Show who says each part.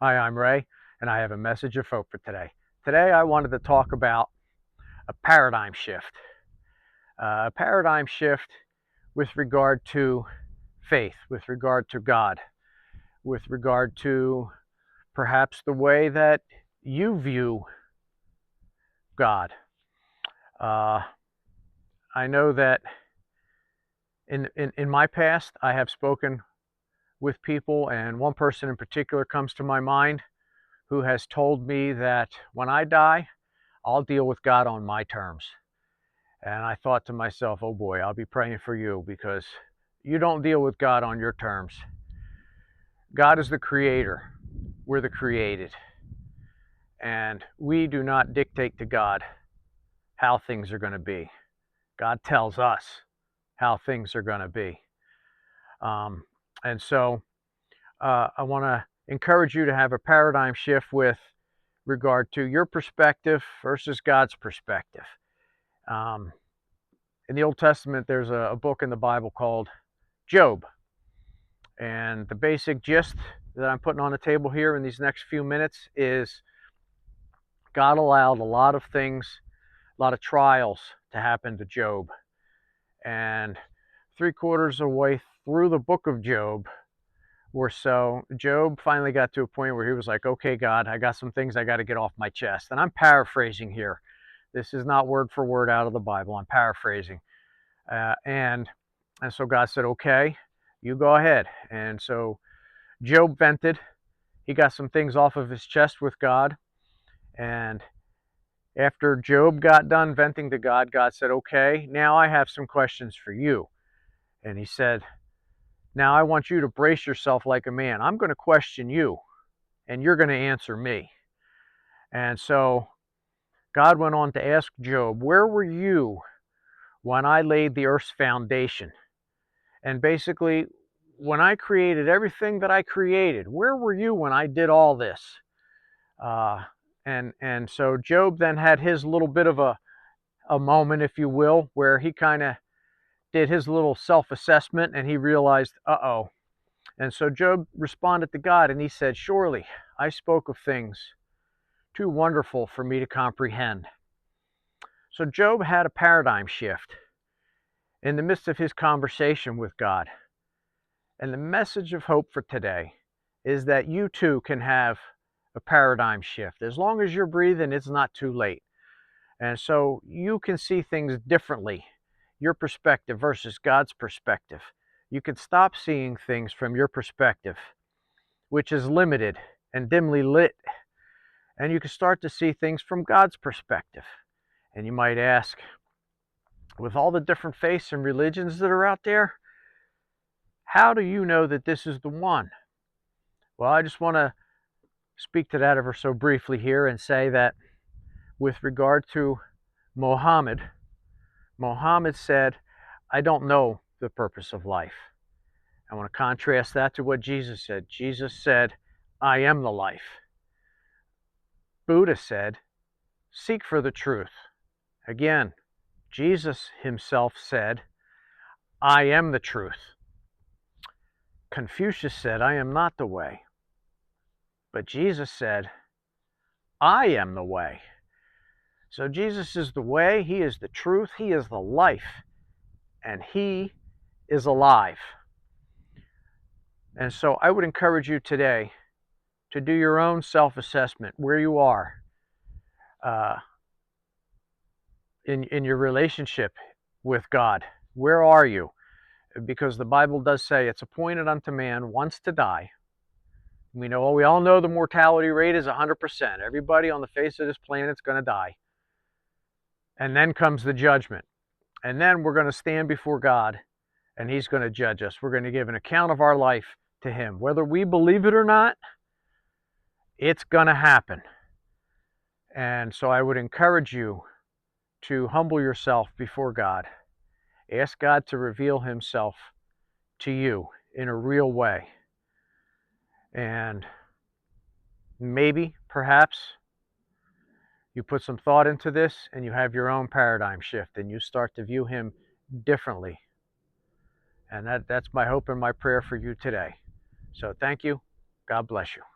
Speaker 1: Hi, I'm Ray, and I have a message of hope for today. Today, I wanted to talk about a paradigm shift. A paradigm shift with regard to faith, with regard to God, with regard to perhaps the way that you view God. Uh, I know that in my past, I have spoken with people, and one person in particular comes to my mind who has told me that when I die, I'll deal with God on my terms. And I thought to myself, oh boy, I'll be praying for you because you don't deal with God on your terms. God is the creator. We're the created. And we do not dictate to God how things are going to be. God tells us how things are going to be. Um, and so I want to encourage you to have a paradigm shift with regard to your perspective versus God's perspective. Um, in the Old Testament, there's a book in the Bible called Job. And the basic gist that I'm putting on the table here in these next few minutes is God allowed a lot of things, a lot of trials to happen to Job. And 3/4 of the way through the book of Job or so, Job finally got to a point where he was like, okay, God, I got some things I got to get off my chest. And I'm paraphrasing here. This is not word for word out of the Bible. I'm paraphrasing. And so God said, okay, you go ahead. And so Job vented. He got some things off of his chest with God. And after Job got done venting to God, God said, okay, now I have some questions for you. And he said, now I want you to brace yourself like a man. I'm going to question you, and you're going to answer me. And so God went on to ask Job, where were you when I laid the earth's foundation? And basically, when I created everything that I created, where were you when I did all this? And so Job then had his little bit of a moment, if you will, where he kind of did his little self-assessment and he realized, uh-oh. And so Job responded to God and he said, surely I spoke of things too wonderful for me to comprehend. So Job had a paradigm shift in the midst of his conversation with God. And the message of hope for today is that you too can have a paradigm shift. As long as you're breathing, it's not too late. And so you can see things differently, your perspective versus God's perspective. You can stop seeing things from your perspective, which is limited and dimly lit, and you can start to see things from God's perspective. And you might ask, with all the different faiths and religions that are out there, how do you know that this is the one? Well, I just want to speak to that ever so briefly here and say that with regard to Mohammed said, I don't know the purpose of life. I want to contrast that to what Jesus said. Jesus said, I am the life. Buddha said, seek for the truth. Again, Jesus himself said, I am the truth. Confucius said, I am not the way. But Jesus said, I am the way. So Jesus is the way, he is the truth, he is the life, and he is alive. And so I would encourage you today to do your own self-assessment where you are in your relationship with God. Where are you? Because the Bible does say it's appointed unto man once to die. We all know the mortality rate is 100%. Everybody on the face of this planet is going to die. And then comes the judgment. And then we're going to stand before God and he's going to judge us. We're going to give an account of our life to him. Whether we believe it or not, it's going to happen. And so I would encourage you to humble yourself before God. Ask God to reveal himself to you in a real way. And maybe, perhaps, you put some thought into this and you have your own paradigm shift and you start to view him differently. And that's my hope and my prayer for you today. So thank you. God bless you.